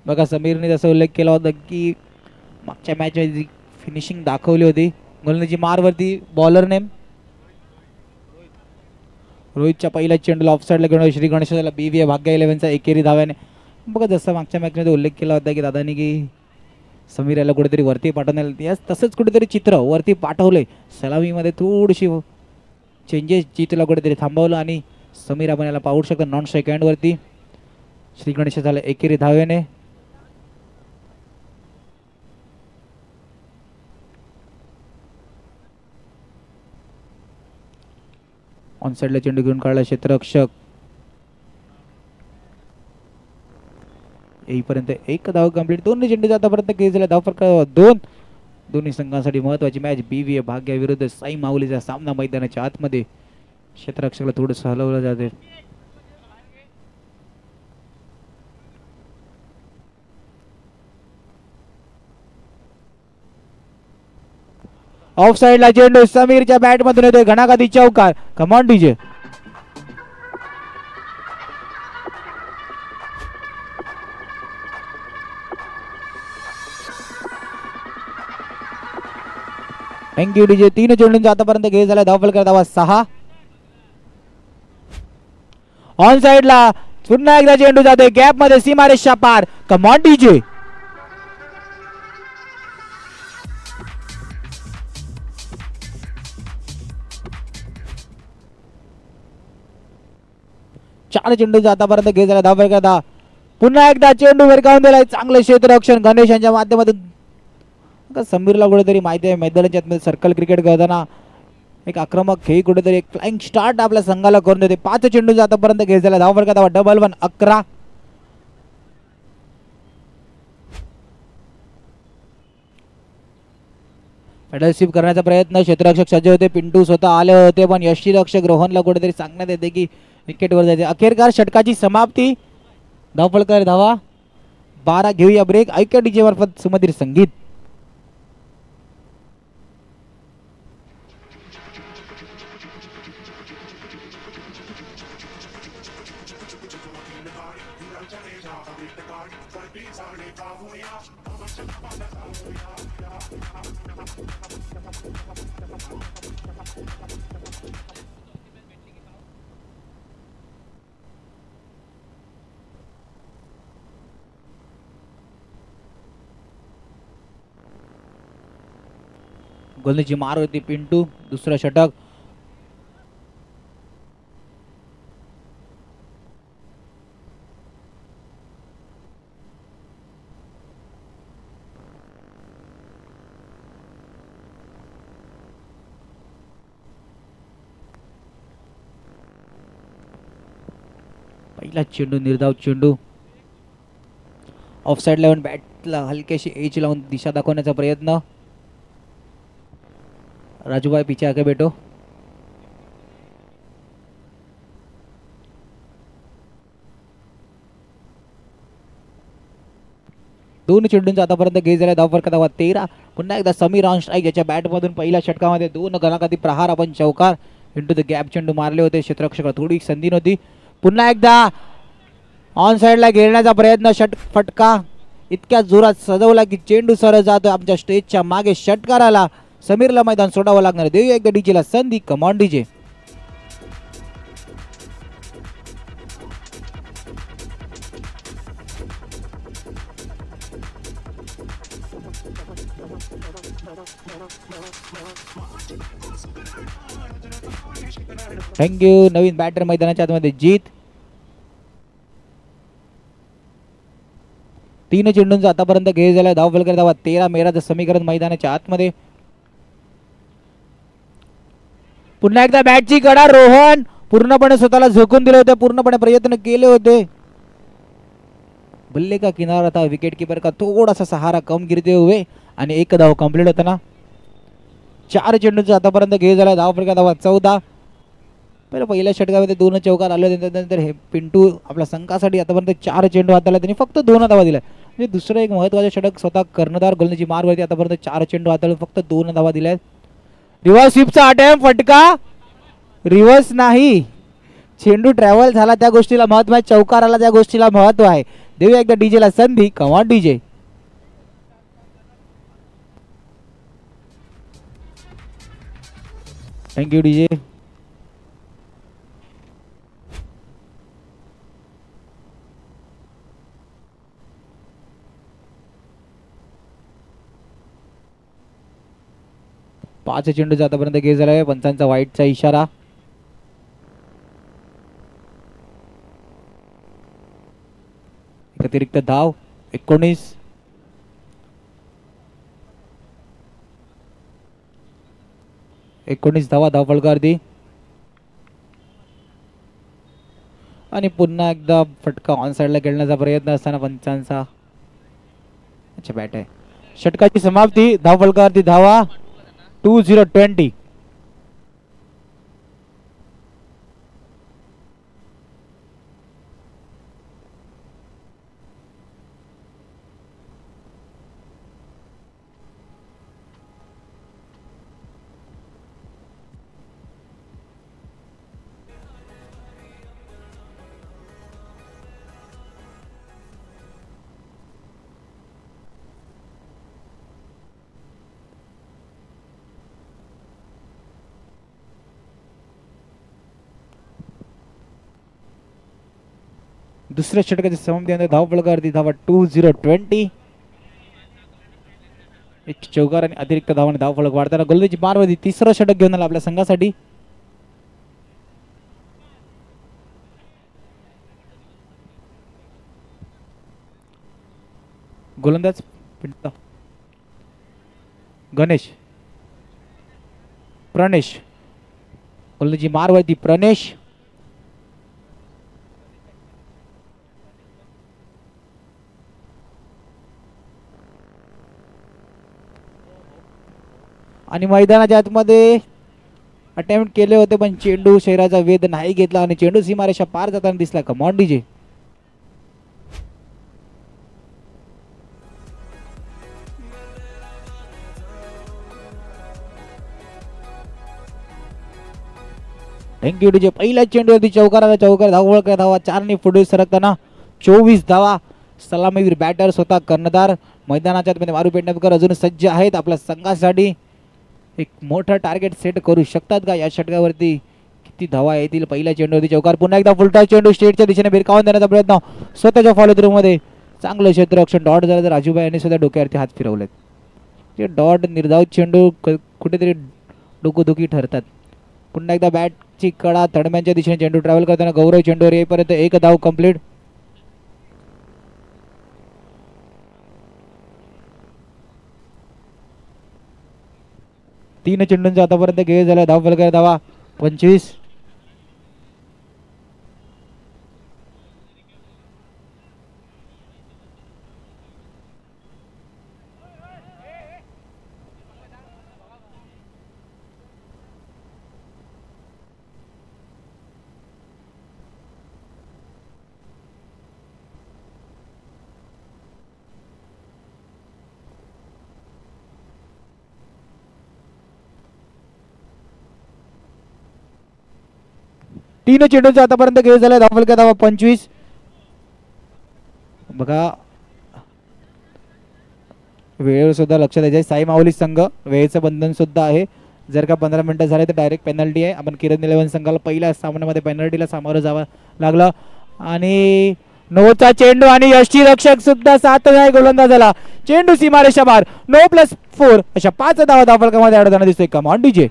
बघा समीरने जसं उल्लेख केला होता की मागच्या मॅच मध्ये फिनिशिंग दाखवली होती, गोलंदाजी मारवरती बॉलर नेम रोहितच्या पहिल्या चेंडूला ऑफसाईडला घेऊन श्री गणेशाला BVA भाग्य 11चा एकेरी धाव्याने. बघा जसं मागच्या मॅच मध्ये उल्लेख केला होता की दादानी की समीर याला कुठेतरी वरती पाठवण्यात यास तसंच कुठेतरी चित्र वरती पाठवलंय. सलामीमध्ये थोडीशी चेंजेस जितला कुठेतरी थांबवलं आणि समीर आपण याला पाहू शकतो नॉन सेकंड वरती श्री गणेश झाला एकेरी धाव्याने. ऑन साइडला चेंडू घेऊन काढला क्षेत्ररक्षक. येईपर्यंत एक धाव कंप्लीट. दोन्ही चेंडू आतापर्यंत केले धाव फरक 2. दोन्ही संघांसाठी महत्वाची मॅच. BVA भाग्य विरुद्ध साई माऊलीचा सामना मैदानाच्या आतमध्ये. क्षेत्ररक्षकाला थोडंसं हलवलं जाते. ऑफ साइडला चेंडू समीरच्या बॅट मधून येतोय. घणाघाती चौकार. Come on DJ. Thank you DJ. 3 चेंडूंचा आतापर्यंत खेळ झाला. धावफल करत आवाज 6. ऑन साइडला पुन्हा एकदा चेंडू जातोय गॅप मध्ये सीमारेषा पार. Come on DJ. चार चेंडूचा आतापर्यंत खेळ झाला. धावफल करता पुन्हा एकदा चेंडू भिरकावून दिलाय. चांगलं क्षेत्ररक्षण गणेश यांच्या माध्यमातून. समीरला कुठेतरी माहिती आहे मैदानाच्या आतमध्ये सर्कल क्रिकेट करताना एक आक्रमक खेळ कुठेतरी एक फ्लाइंग स्टार्ट आपल्या संघाला करून देते. 5 चेंडूचा आतापर्यंत खेळ झाला. धाव फरक आता 1-1 11. पेडलशिप करण्याचा प्रयत्न. क्षेत्ररक्षक सज्ज होते. पिंटू स्वतः आले होते पण यष्टीरक्षक रोहनला कुठेतरी सांगण्यात येते की विकेटवर जायचे. अखेरकार षटकाची समाप्ती. धावफलकर धावा 12. घेऊया ब्रेक. ऐका डीजे मार्फत सुमधीर संगीत. गोलंदाजी मार होती पिंटू. दुसरं षटक. पहिला चेंडू निर्धाव चेंडू. ऑफ साइड लावून बॅटला हलकीशी एज लावून दिशा दाखवण्याचा प्रयत्न. राजूभाई पीछे आके बैठो. दोन चेंडूंचा आतापर्यंत गेज झाला. धाव फरक 13. पुन्हा एकदा समीर ऑन स्ट्राईक याच्या बॅट मधून पहिल्या षटकामध्ये 2 घणाघाती प्रहार आपण चौकार. इंटू द गॅप चेंडू मारले होते. क्षेत्ररक्षक थोडी संधी नव्हती. पुन्हा एकदा ऑन साइडला घेण्याचा प्रयत्न. फटका इतक्या जोरात सजवला की चेंडू सरळ जातो आमच्या स्टेजच्या मागे. षटकाराला समीरला मैदान सोडावं लागणार. देऊया एकदा डीजेला संधी. Come on DJ. थँक्यू. नवीन बॅटर मैदानाच्या आतमध्ये जीत. 3 चेंडूंचा आतापर्यंत खेळ झाला. धाव फलक 13. मेराचं समीकरण मैदानाच्या आतमध्ये. पुन्हा एकदा बॅटची गडा. रोहन पूर्णपणे स्वतःला झोकून दिले होते. पूर्णपणे प्रयत्न केले होते. बल्ले का किनारा था. विकेट कीपर का थोड़ा सा सहारा कम गिरते हुए आणि 1 धाव कंप्लीट होताना. 4 चेंडूंचा आतापर्यंत खेळ झाला. धाव फलक 14. पहिल्या षटकामध्ये 2 चौकार आले. त्यानंतर हे पिंटू आपल्या संघासाठी आतापर्यंत 4 चेंडू हाताळले. त्यांनी फक्त 2 धावा दिल्या. म्हणजे दुसरं एक महत्वाचं षटक स्वतः कर्णधार गोलंदाजी मारवरती आतापर्यंत 4 चेंडू हाताळून फक्त 2 धावा दिल्या. रिव्हर्स स्वीपचा अटेम्प्ट. फटका रिव्हर्स नाही. चेंडू ट्रॅव्हल झाला त्या गोष्टीला महत्व आहे, चौकार आला त्या गोष्टीला महत्व आहे. देऊया एकदा डीजे ला संधी. Come on DJ. Thank you DJ. पाच चेंडू आतापर्यंत गेज झालाय. पंचांचा वाईटचा इशारा. अतिरिक्त धाव 19. धावा धावफलकावरती. आणि पुन्हा एकदा फटका ऑन साइडला खेळण्याचा प्रयत्न असताना पंचांचा अच्छा बॅट आहे. षटकाची समाप्ती. धावफलकावरती धावा 20-20. दुसऱ्या षटकाची समाप्ती. धावफलकावरती धावा 20-20. एक चौकार आणि अतिरिक्त धावाने धावफलक वाढताना गोलंदाजी मारवती तिसरं षटक घेऊन आला आपल्या संघासाठी. गोलंदाज गणेश. प्रणेश. गोलंदाजी मारवती प्रणेश. आणि मैदानाच्या आतमध्ये अटेम्प्ट केले होते पण चेंडू शरीराचा वेध नाही घेतला आणि चेंडू सीमारेषा पार जाताना दिसला. Come on DJ. Thank you DJ. पहिल्या चेंडूवरती चौकाराला चौकार. धावफलक धावा 4 पुढे सरकताना 24 धावा. सलामीवीर बॅटर स्वतः कर्णधार मैदानाच्या आतमध्ये मारू पेटणेकर अजून सज्ज आहेत आपल्या संघासाठी. एक मोठा टार्गेट सेट करू शकतात का या षटकावरती? किती धावा येतील? पहिल्या चेंडूवरती चौकार. पुन्हा एकदा फुलटा चेंडू स्टेटच्या दिशेने भिरकावून देण्याचा प्रयत्न स्वतःच्या फॉलो थ्रू मध्ये. चांगलं क्षेत्ररक्षण. डॉट झालं तर राजूभाई यांनी सुद्धा डोक्यावरती हात फिरवलेत. ते डॉट निर्धाव चेंडू कुठेतरी डोकोदुखी ठरतात. पुन्हा एकदा बॅटची कडा तडम्यांच्या दिशेने चेंडू ट्रॅव्हल करताना गौरव चेंडूवर येईपर्यंत एक धाव कंप्लीट. तीन चेंडूंचा आतापर्यंत गेज झाला. धावफलक धावा 25. तीन चेंडूंचा आतापर्यंत गेज झाला. धावफलक धावा 25. बघा वेळ सुद्धा लक्षात द्यायचे. साई माऊली संघ वेळेचं बंधन सुद्धा आहे. जर का 15 मिनिटं झाले तर डायरेक्ट पेनल्टी आहे. आपण किरण 11 संघाला पहिल्या सामन्यामध्ये पेनल्टीला सामोरं जावं लागलं. आणि नोचा चेंडू आणि यष्टीरक्षक सुद्धा 7 गोलंदाजाला. चेंडू सीमारेषा बाहेर. 9+4 अशा 5 धावा धावफलकामध्ये अडताना दिसतोय. Come on DJ.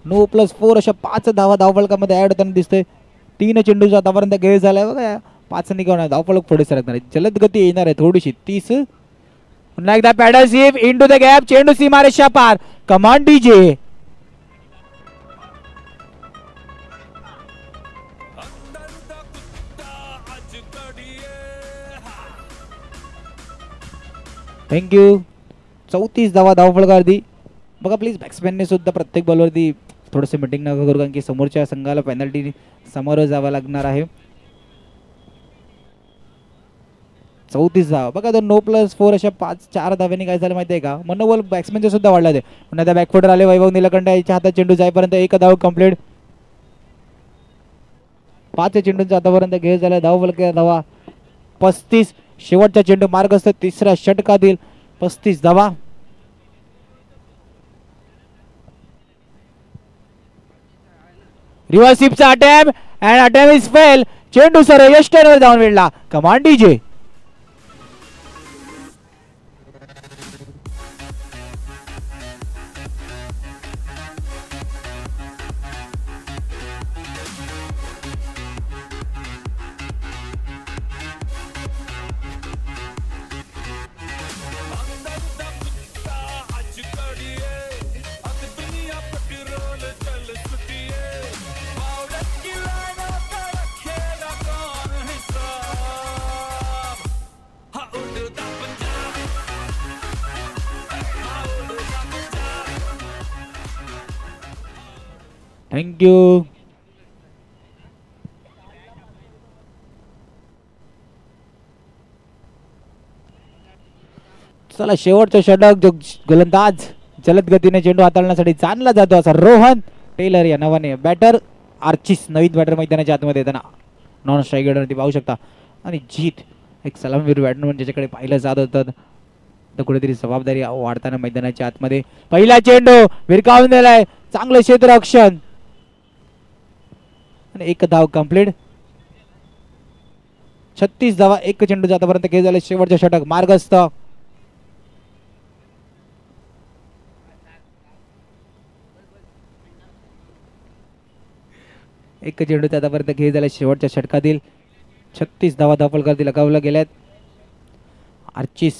9+4 अशा 5 धावा धावफलकामध्ये ऍड होताना दिसतोय. 3 चेंडूचा आतापर्यंत गेज झालाय. बघा 5 निघवणार. धावफलक पुढे सरकणार आहे. जलद गती येणार आहे थोडीशी. 30. पुन्हा एकदा paddle sweep into the gap. चेंडू सीमारेषा पार. Command DJ. थँक्यू. 34 धावा धावफलकावरती. बघा प्लीज बॅट्समॅनने सुद्धा प्रत्येक बॉलवरती थोडंसं मिटिंग नका करू कारण की समोरच्या संघाला पेनल्टी समोर जावं लागणार आहे. 34 धावा. बघा तो नो प्लस 4 अशा 4 धाव्यांनी काय झालं माहिती आहे का, मनोबल बॅट्समॅनचे सुद्धा वाढला ते. पुन्हा त्या बॅकफुटर आले वैभव निलकंठ याच्या हातात चेंडू जाईपर्यंत एक धाव कंप्लीट. 5 चेंडूंचा आतापर्यंत खेळ झाला. धावा 35. शेवटचा चेंडू मार्गस्थ तिसऱ्या षटकातील 35 धावा. रिव्हर्स स्वीपचा attempt and attempt is fail. चेंडू सर यष्टेवर जाऊन मिळला. Command DJ. थँक्यू. चला शेवटचा षटक जो गोलंदाज जलद गतीने चेंडू हाताळण्यासाठी जाणला जातो असा रोहन टेलर या नावाने. बॅटर आर्चिस नवीन बॅटर मैदानाच्या आतमध्ये येताना नॉन स्ट्रायकरवरती पाहू शकता. आणि जीत एक सलामवीर बॅट्समन ज्याच्याकडे पाहिलं जात होतं तर कुठेतरी जबाबदारी वाढताना मैदानाच्या आतमध्ये. पहिला चेंडू विरकावून दिलाय. चांगलं क्षेत्ररक्षण आणि एक धाव कंप्लीट. 36 धावा. एक चेंडू आतापर्यंत खेळ झाले. शेवटचे षटक मार्गस्थ. एक चेंडू आतापर्यंत खेळ झाला. शेवटच्या षटकातील 36 धावा धावफलकावरती लगावल्या गेल्यात. आर्चिस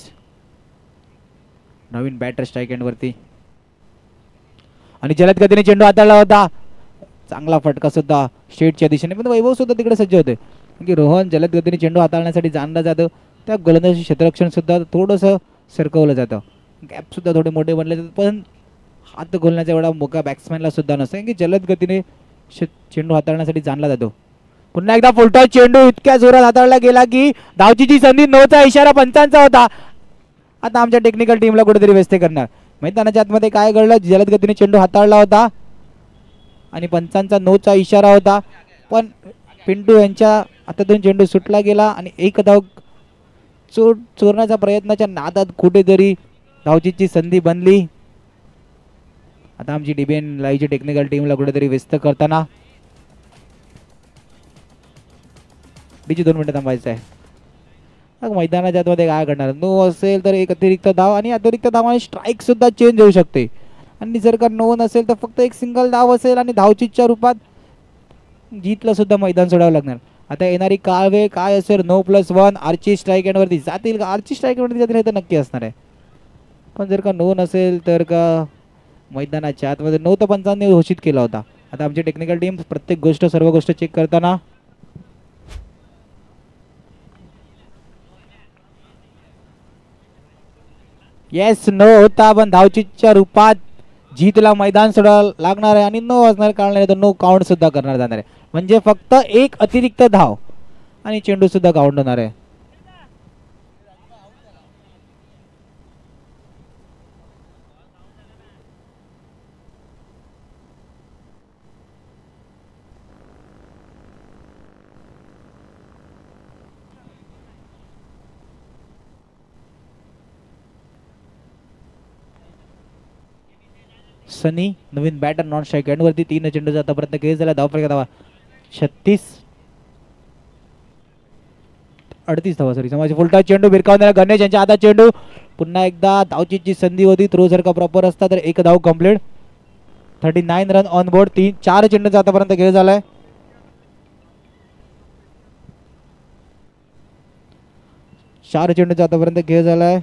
नवीन बॅटर स्ट्राईक एंड वरती आणि जलद गतीने चेंडू हाताळला होता. चांगला फटका सुद्धा शेटच्या दिशेने. पण वैभव सुद्धा तिकडे सज्ज होते की रोहन जलद गतीने चेंडू हाताळण्यासाठी जाणला जातो. त्या गोलंदाजी क्षेत्ररक्षण सुद्धा थोडंसं सरकवलं जातं. गॅप सुद्धा थोडे मोठे बनले जातात. पण हात घोलण्याचा एवढा मोका बॅट्समॅनला सुद्धा नसतो की जलद गतीने चेंडू हाताळण्यासाठी जाणला जातो. पुन्हा एकदा फुलटॉस चेंडू इतक्या जोरात हाताळला गेला की धावचीची संधी. नोचा इशारा पंचांचा होता. आता आमच्या टेक्निकल टीमला कुठेतरी व्यस्त करणार. मैदानाच्या आतमध्ये काय घडलं, जलद गतीने चेंडू हाताळला होता आणि पंचांचा नोचा इशारा होता. पण पिंटू यांच्या हातातून चेंडू सुटला गेला आणि एक धाव चोरण्याच्या प्रयत्नाच्या नादात कुठेतरी धावचीची संधी बनली. आता आमची डीबीएन लाईव्हची टेक्निकल टीमला कुठेतरी व्यस्त करताना डीची 2 मिनिटं थांबायचं आहे. मग मैदानाच्या आतमध्ये काय करणार, नो असेल तर एक अतिरिक्त धाव आणि अतिरिक्त धावाने स्ट्राईक सुद्धा चेंज होऊ शकते. आणि जर का नो नसेल तर फक्त एक सिंगल धाव असेल आणि धावचीच्या रूपात जीतला सुद्धा मैदान सोडावं लागणार. आता येणारी काळवे काय असेल, नो प्लस 1 आर्ची स्ट्राईक एंड वरती जातील का, आर्ची स्ट्राईक वरती जातील हे तर नक्की असणार आहे. पण जर का नो नसेल तर का मैदानाच्या आतमध्ये 9 तर 5 घोषित केला होता. आता आमची टेक्निकल टीम प्रत्येक गोष्ट सर्व गोष्ट चेक करताना येस नो होता, पण धावचीच्या रूपात जीतला मैदान सोडायला लागणार आहे आणि नो असणार कारण तर नो काउंट सुद्धा करणार जाणार आहे. म्हणजे फक्त एक अतिरिक्त धाव आणि चेंडू सुद्धा काउंट होणार आहे. सनी नवीन बॅटर नॉन स्ट्राईक एंड वरती 3 चेंडू आतापर्यंत खेळ झाला. धावफलक धावा 38 धावा सॉरी समाज. फुलटा चेंडू भिरकावून गणेश यांच्या हातात चेंडू. पुन्हा एकदा धावचीची संधी होती. थ्रो जर का प्रॉपर असता तर एक धाव कंप्लीट. 39 run on board. 4 चेंडूचा आतापर्यंत खेळ झालाय. चार चेंडूचा आतापर्यंत खेळ झालाय.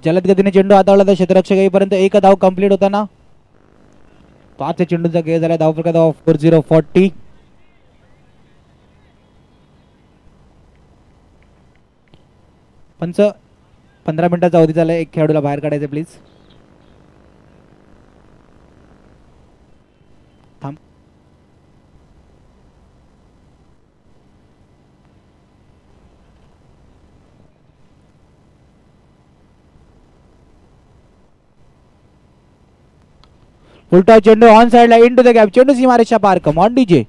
जलद गतीने चेंडू हाताळला तर क्षेत्ररक्षक येईपर्यंत एक धाव कंप्लीट होताना 5 चेंडूंचा खेळ झाला. धावफलक धावा 4040. पंच 15 मिनिटाचा अवधी झाला. एक खेळाडूला बाहेर काढायचं प्लीज. थांब. उलटा चेंडू ऑन साइडला इनटू द गॅप. चेंडू सीमारेषा पार. Come on DJ.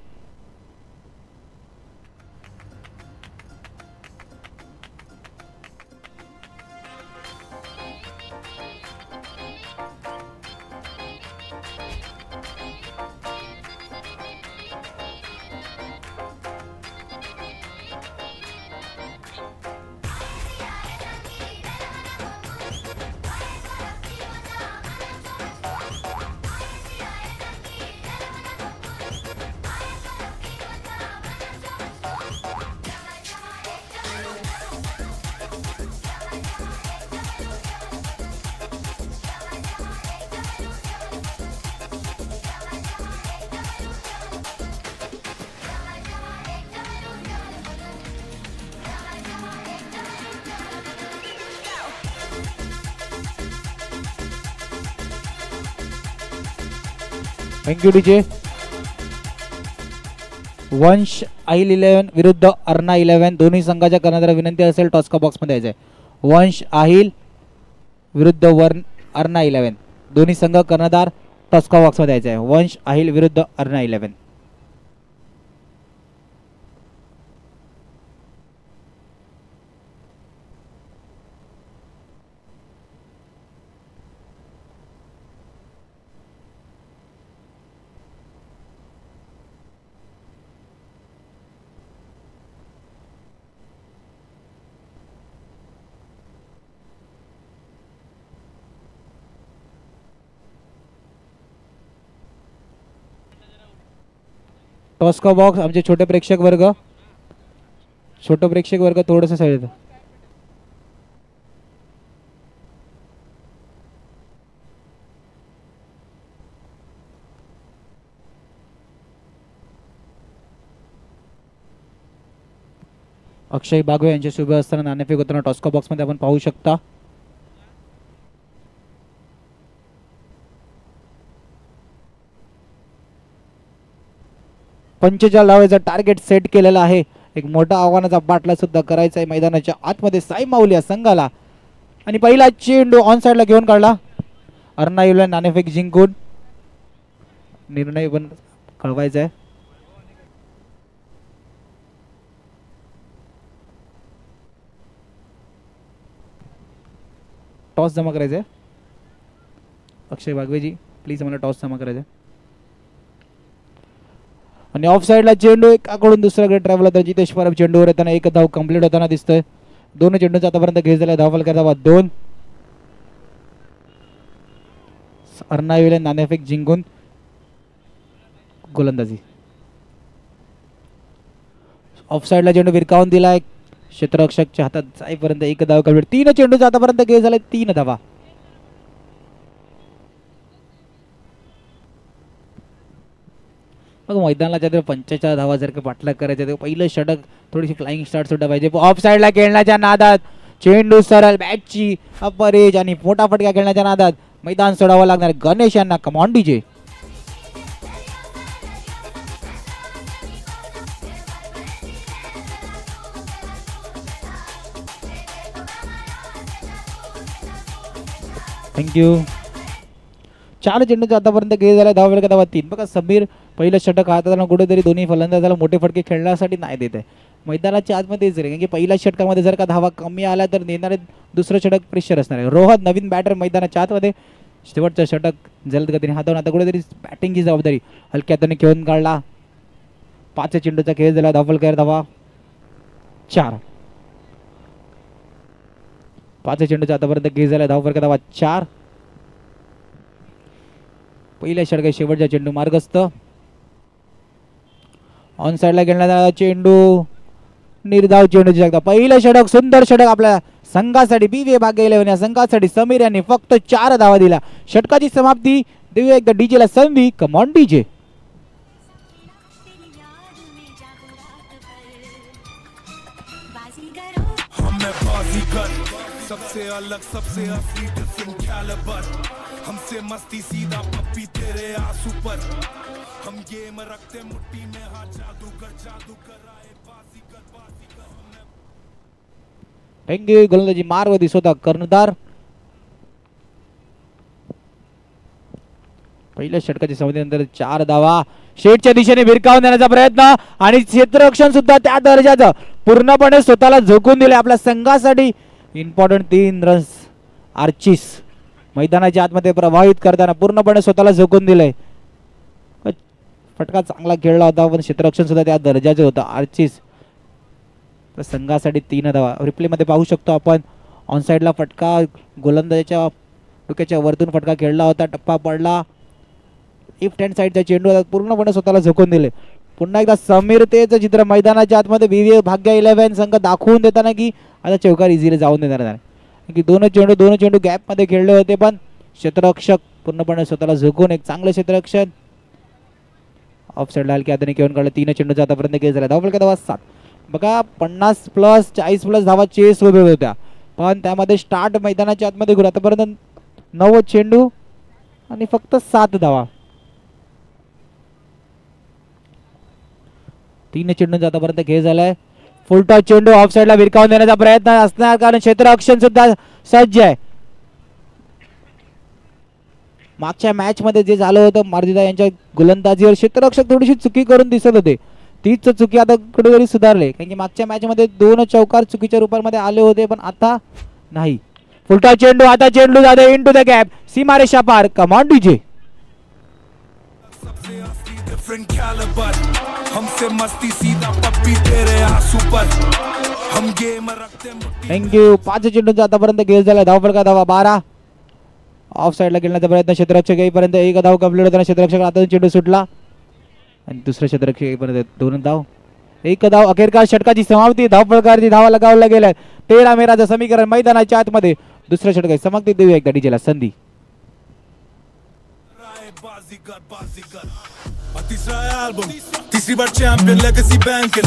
Thank you DJ. Vansh Aahil 11 विरुद्ध अर्णा 11. दोन्ही संघाच्या कर्णधार विनंती असेल टॉस्का बॉक्स मध्ये यायचंय. वंश आहिल विरुद्ध अर्णा 11. दोन्ही संघ कर्णधार टॉस्का बॉक्स मध्ये यायचंय. वंश आहिल विरुद्ध अर्णा 11. टॉस्का बॉक्स आमचे छोटे प्रेक्षक वर्ग थोडंसं साईड. अक्षय बागवे यांच्या शुभ असताना नाणेफेक होताना टॉस्का बॉक्स मध्ये आपण पाहू शकता. पंचेचाळीस धावांचा टार्गेट सेट केलेला आहे. एक मोठा आव्हानाचा बाटला सुद्धा करायचा आहे मैदानाच्या आतमध्ये साई माऊली या संघाला. आणि पहिला चेंडू ऑन साइडला घेऊन काढला. अर्णा 11 नाणेफेक जिंकून निर्णय पण कळवायचा आहे. टॉस जमा करायचा आहे. अक्षय बागवेजी प्लीज आम्हाला टॉस जमा करायचा आहे. आणि ऑफ साइडला चेंडू एकाकडून दुसऱ्याकडे ट्रॅव्हल होता. जितेश परब चेंडूवर येताना एक धाव कंप्लीट होताना दिसतोय. दोन चेंडूचा आतापर्यंत घेत झाला. धावफल करता 2. अर्णा 11 नाणेफेक जिंकून गोलंदाजी. ऑफ साइडला चेंडू विरकावून दिलाय. क्षेत्ररक्षकच्या हातात जाईपर्यंत एक धाव कंप्लीट. 3 चेंडूचा आतापर्यंत घेत झाला. 3 धावा. मग मैदानाला 45 धावा जर का पाठलाग करायचा तर पहिलं षटक थोडीशी फ्लाइंग स्टार्ट सुद्धा पाहिजे. ऑफ साइडला खेळण्याच्या नादात चेंडू सरळ बॅटची अपर एज आणि मोठा फटका खेळण्याच्या नादात मैदान सोडावं लागणार गणेश यांना. Come on DJ. थँक्यू. 4 चेंडूचा आतापर्यंत गेल झाला. धावा वेळ का 3. बघा समीर पहिलं षटक हाताळताना कुठेतरी दोन्ही फलंदाजाला मोठे फटके खेळण्यासाठी नाही देत आहे. मैदानाच्या आतमध्येच रे, कारण की पहिल्या षटकामध्ये जर का धावा कमी आल्या तर देणारे दुसरं षटक प्रेशर असणार आहे. रोहन नवीन बॅटर मैदानाच्या आतमध्ये शेवटचं षटक जलद गतीने हाताळून आता कुठेतरी बॅटिंगची जबाबदारी हलक्या हाताने खेळून काढला. 5 चेंडूचा खेळ झाला. धावफलक धावा 4. 5 चेंडूचा आतापर्यंत खेळ झाला. धावफलक धावा 4. पहिल्या षटकात शेवटचा चेंडू मार्गस्थ. ऑन साइडला खेळण्याचा चेंडू निर्धाव चेंडूची शकता. पहिलं षटक सुंदर षटक आपल्या संघासाठी BVA भाग्य 11 या संघासाठी समीर यांनी फक्त 4 धावा दिल्या. षटकाची समाप्ती देऊया एकदा डीजेला संधी. Come on DJ. I'm that Bozzy Gut. सबसे अलग सबसे असली डिफरेंट कैलिबर हमसे मस्ती सीधा पप्पी तेरे आंसू पर हम गेम रखते मुट्ठी में हाँ जादूगर आए बाजीगर थँक्यू. गोलंदाजी मारवर दिसत होता कर्णधार. पहिल्या षटकाच्या समाप्तीनंतर 4 धावा. शेटच्या दिशेने भिरकावून देण्याचा प्रयत्न आणि क्षेत्ररक्षण सुद्धा त्या दर्जाचं पूर्णपणे स्वतःला झोकून दिले आपल्या संघासाठी. इम्पॉर्टंट 3 रन्स आर्चिस मैदानाच्या आतमध्ये प्रभावित करताना पूर्णपणे स्वतःला झोकून दिले. फटका चांगला खेळला होता पण क्षेत्ररक्षण सुद्धा त्या दर्जाचं होतं. आर्चिस संघासाठी 3 धावा. रिप्ले मध्ये पाहू शकतो आपण ऑन साइडला फटका गोलंदाजाच्या डोक्याच्या वरतून फटका खेळला होता. टप्पा पडला. लेफ्ट हँड साइडचा चेंडू पूर्णपणे स्वतःला झोकून दिले. पुन्हा एकदा समीरतेचं चित्र मैदानाच्या आतमध्ये विवे भाग्य 11 संघ दाखवून देताना की आता चौकार इझिली जाऊन देणार नाही की दोन चेंडू गॅप मध्ये खेळले होते पण क्षेत्ररक्षक पूर्णपणे स्वतःला झोकून एक चांगलं क्षेत्ररक्षण ऑफ साइडला हलक्या हाताने घेऊन काढलं. 3 चेंडूचा आतापर्यंत केस झाला. धावफलका धावा 7. बघा 50+ 40+ धावा चेस उभे होत्या पण त्यामध्ये स्टार्ट मैदानाच्या आतमध्ये घेऊन आतापर्यंत 9 चेंडू आणि फक्त 7 धावा. 3 चेंडूंचा आतापर्यंत खेळ झालाय. फुलटॉस चेंडू ऑफ साइडला विरकावून देण्याचा प्रयत्न असणार कारण क्षेत्ररक्षण सुद्धा सज्ज आहे. मागच्या मॅच मध्ये जे झालं होतं मार्जिदा यांच्या गोलंदाजीवर क्षेत्ररक्षक थोडीशी चुकी करून दिसत होते. तीच चुकी आता कुठेतरी सुधारले कारण की मागच्या मॅच मध्ये 2 चौकार चुकीच्या रूपामध्ये आले होते पण आता नाही. फुलटॉस चेंडू आता चेंडू जाते इनटू द गॅप सीमारेषा पार. Come on DJ. हमसे मस्ती सीधा पप्पी तेरे आंसू पर हम गेम रखते थँक्यू. 5 चेंडूंचा आतापर्यंत खेळ झाला. धावफलका धावा 12. ऑफ साइडला खेळण्याचा प्रयत्न क्षेत्ररक्षक येईपर्यंत 1 धाव कंप्लीट होताना क्षेत्ररक्षक आता चेंडू सुटला आणि दुसरा क्षेत्ररक्षक येईपर्यंत 2 धाव 1 धाव. अखेरकार षटकाची समाप्ती. धावफलकाची धावा लगावला गेल्या. 13 मेराचं समीकरण मैदानाच्या आतमध्ये दुसऱ्या षटकाची समाप्ती. देऊया एकदा डीजेला संधी. तीसरा एल्बम तीसरी बार चॅम्पियन लेगसी बँक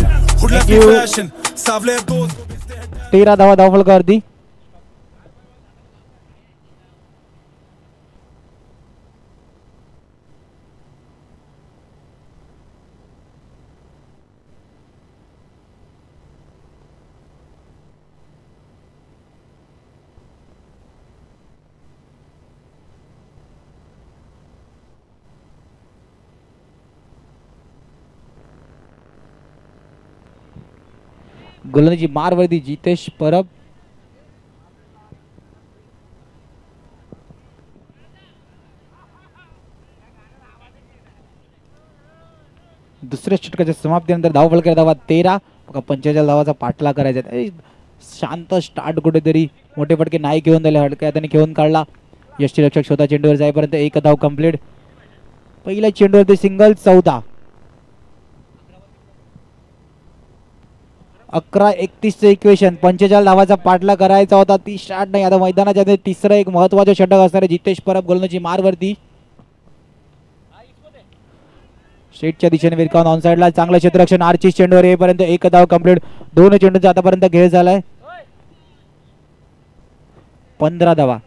हुडला फॅशन सावले दोस्त 13 धावा धावफलकावरती. गोलंदाजी मारवर्दी जितेश परब. दुसऱ्या षटकाच्या समाप्तीनंतर धावफलकावर धावा 13. 45 धावाचा पाठला करायचा. शांत स्टार्ट कुठेतरी मोठे फटके नाही घेऊन दिले. हलक्या हाताने खेळून काढला. यष्टीरक्षक स्वतः चेंडूवर जाईपर्यंत 1 धाव कंप्लीट. पहिल्या चेंडूवरती सिंगल 14. 11-31 इक्वेशन. 45 धावाचा पाठला करायचा होता. ती स्टार्ट नाही. आता मैदानाच्या तिसरं एक महत्वाचं षटक असणार आहे. जितेश परब गोलंदाजी मारवरती. शेटच्या दिशेने विरकावून ऑन साइडला चांगलं क्षेत्ररक्षण. आर्चिस चेंडूवर येईपर्यंत 1 धाव कंप्लीट. 2 चेंडूचा आतापर्यंत खेळ झालाय. 15 धावा.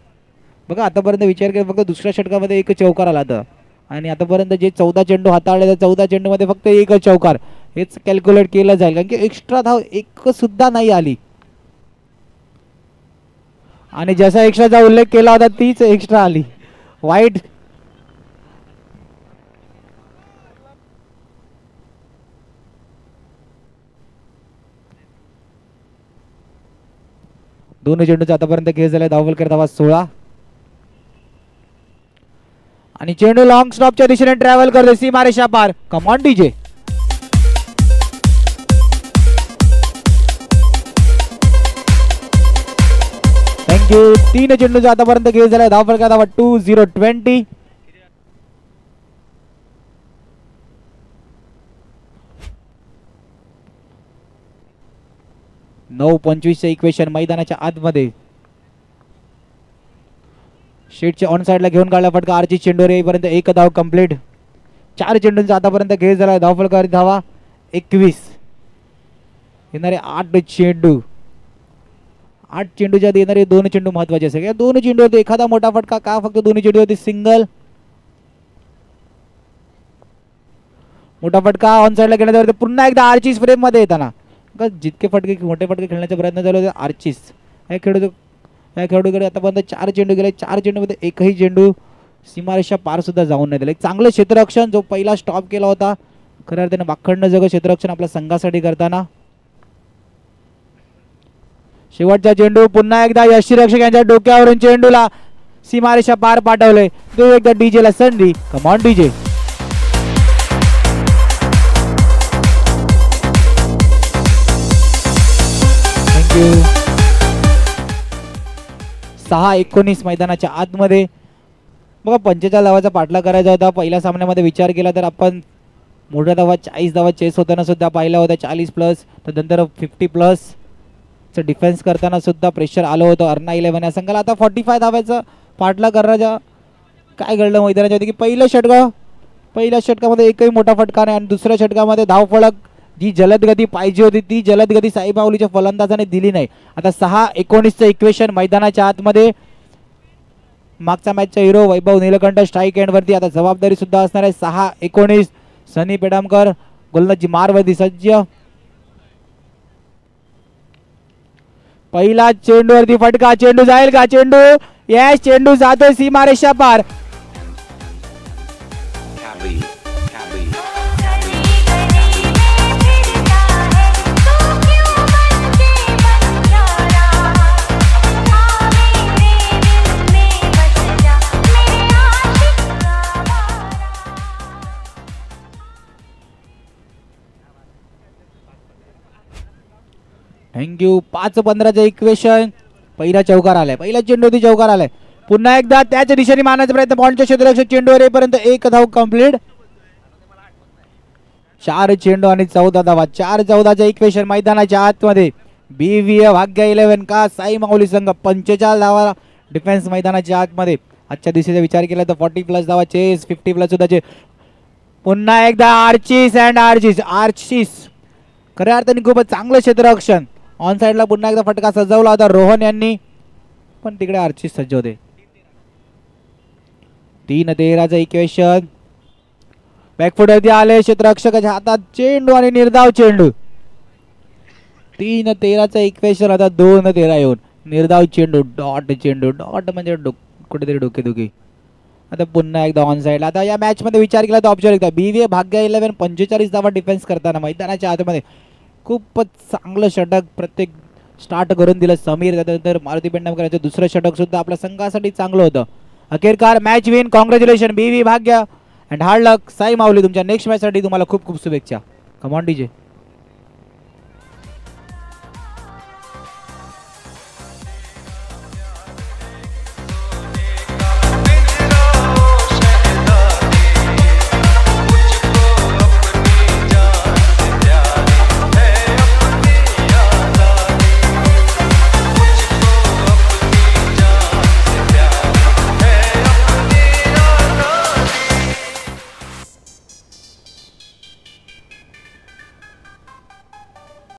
बघा आतापर्यंत विचार केला फक्त दुसऱ्या षटकामध्ये 1 चौकार आला होता आणि आतापर्यंत जे 14 चेंडू हाताळले त्या 14 चेंडू मध्ये फक्त 1 चौकार हेच कॅल्क्युलेट केलं जाईल कारण की एक्स्ट्रा धाव 1 सुद्धा नाही आली आणि जसा एक्स्ट्राचा उल्लेख केला होता तीच एक्स्ट्रा आली. वाईट दोन चेंडूचा आतापर्यंत खेळ झाला. धावफलक धावा 16 आणि चेंडू लॉंग स्टॉपच्या दिशेने ट्रॅव्हल करते सीमारेषा पार. Come on DJ. थँक्यू. 3 चेंडूचा आतापर्यंत खेळ झाला. धावफलक धावा 20-20. नऊ 25 इक्वेशन मैदानाच्या आतमध्ये. शेटच्या ऑन साइडला घेऊन काढला फटका. आर्ची चेंडूवर येईपर्यंत 1 धाव कंप्लीट. 4 चेंडूंचा आतापर्यंत खेळ झाला. धावफलकावर धावा 21. येणारे 8 चेंडू 8 चेंडूच्या देणारे 2 चेंडू महत्वाचे असेल. या 2 चेंडूवरती एखादा मोठा फटका का फक्त 2 चेंडूवरती सिंगल. मोठा फटका ऑन साइडला घेण्याचा पुन्हा एकदा आर्चिस फ्रेम मध्ये येताना जितके फटके मोठे फटके खेळण्याचा प्रयत्न चालू होते आर्चिस या खेळाडूकडे आतापर्यंत 4 चेंडू गेले. 4 चेंडूमध्ये एकही चेंडू सीमारेषा पार सुद्धा जाऊन नाही दिला. एक चांगलं क्षेत्ररक्षण जो पहिला स्टॉप केला होता खऱ्या अर्थाने वाखडणं जग क्षेत्ररक्षण आपल्या संघासाठी करताना. शेवटचा चेंडू पुन्हा एकदा यष्टीरक्षक यांच्या डोक्यावरून चेंडूला सीमारेषा पार पाठवले. तो एकदा डीजेला संधी. कम ऑन डीजे. थँक्यू. 6-19 मैदानाच्या आतमध्ये बघा 45 धावाचा पाठला करायचा होता. पहिल्या सामन्यामध्ये विचार केला तर आपण मोठ्या धावा 40 धावा चेस होताना सुद्धा पाहिला होता 40+. त्यानंतर 50+ डिफेन्स करताना सुद्धा प्रेशर आलं होतं अर्ना 11 या संघाला. आता 45 धाव्याचा पाठला करण्याच्या काय घडलं मैदानाच्या होती की पहिल्या षटकामध्ये एकही मोठा फटका नाही आणि दुसऱ्या षटकामध्ये धावफलक जी जलद गती पाहिजे होती ती जलद गती साई माऊलीच्या फलंदाजाने दिली नाही. आता 6-19चं इक्वेशन मैदानाच्या आतमध्ये. मागचा मॅचचा हिरो वैभव नीलकंठ स्ट्राईक एंडवरती. आता जबाबदारी सुद्धा असणार आहे. 6-19 सनी पेडामकर गोलंदाजी मारवरती सज्ज. पहिला चेंडूवरती फटका. चेंडू जाईल का. चेंडू यस चेंडू जातोय सीमारेषा पार. थँक्यू. 5-15चं इक्वेशन. पहिला चौकार आलाय. पहिला चेंडूवरती चौकार आलाय. पुन्हा एकदा त्याच दिशेने मारण्याचा प्रयत्न. बॉन्डच्या क्षेत्ररक्षक चेंडूवर येईपर्यंत 1 धाव कंप्लीट. 4 चेंडू आणि 14 धावा. 4-14चं इक्वेशन मैदानाच्या आतमध्ये. BVA भाग्य 11 का साई माऊली संघ 45 धावा डिफेन्स मैदानाच्या आतमध्ये. आजच्या दिवशीचा विचार केला तर 40+ धावा चेस 50+ सुद्धा. पुन्हा एकदा आर्चिस खऱ्या अर्थाने खूपच चांगलं क्षेत्ररक्षण. ऑन साइडला पुन्हा एकदा फटका सजवला होता रोहन यांनी पण तिकडे आर्चिस सज्ज होते. 3-13चं इक्वेशन. बॅकफुटवरती आले क्षेत्ररक्षकाच्या हातात चेंडू आणि निर्धाव चेंडू. 3-13चं इक्वेशन. आता 2-13 येऊन निर्धाव चेंडू डॉट म्हणजे कुठेतरी डोकेदुखी. आता पुन्हा एकदा ऑन साइडला. आता या मॅच मध्ये विचार केला तर ऑब्झर्व केला BVA भाग्य 11 45 धावा डिफेन्स करताना मैदानाच्या आतमध्ये खूपच चांगलं षटक प्रत्येक स्टार्ट करून दिलं समीर. त्यानंतर मारुती पेंढारकर यांचं दुसरं षटक सुद्धा आपल्या संघासाठी चांगलं होतं. अखेरकार मॅच विन. कॉंग्रॅच्युलेशन BVA भाग्य अँड हार्ड लक साई माऊली. तुमच्या नेक्स्ट मॅच साठी तुम्हाला खूप खूप शुभेच्छा. कम ऑन डीजे.